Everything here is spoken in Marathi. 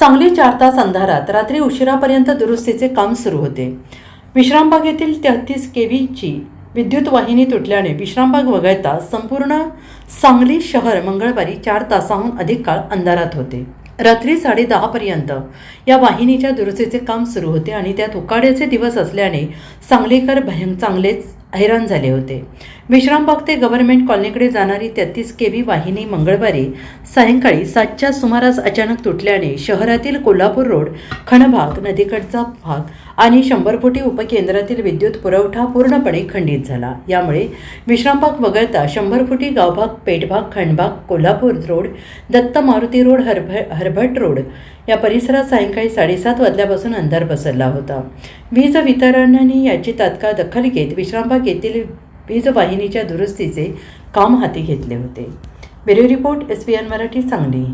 सांगली 4 तास अंधारात रात्री उशिरापर्यंत दुरुस्तीचे काम सुरू होते. विश्रामबाग येथील 33 केव्हीची विद्युत वाहिनी तुटल्याने विश्रामबाग वगळता संपूर्ण सांगली शहर मंगळवारी 4 तासाहून अधिक काळ अंधारात होते. रात्री 10:30 पर्यंत या वाहिनीच्या दुरुस्तीचे काम सुरू होते आणि त्यात उकाड्याचे दिवस असल्याने सांगलीकर चांगलेच हैराण झाले होते. विश्रामबाग ते गव्हर्नमेंट कॉलनीकडे जाणारी 33 केव्ही वाहिनी मंगळवारी सायंकाळी 7च्या सुमारास अचानक तुटल्याने शहरातील कोल्हापूर रोड, खणभाग, नदीकडचा भाग आणि 100 फुटी उपकेंद्रातील विद्युत पुरवठा पूर्णपणे खंडित झाला. यामुळे विश्रामबाग वगळता 100 फुटी गावभाग, Pethbhag, Khanbhag, Kolhapur road, Datta Maruti road, Harbhat road या परिसरात सायंकाळी 7:30 वाजल्यापासून अंधार पसरला होता. वीज वितरणाने याची तात्काळ दखल घेत विश्रामबाग येथील वीज वाहिनीच्या दुरुस्तीचे काम हाती घेतले होते. Bureau report, SBN Marathi, Sangli.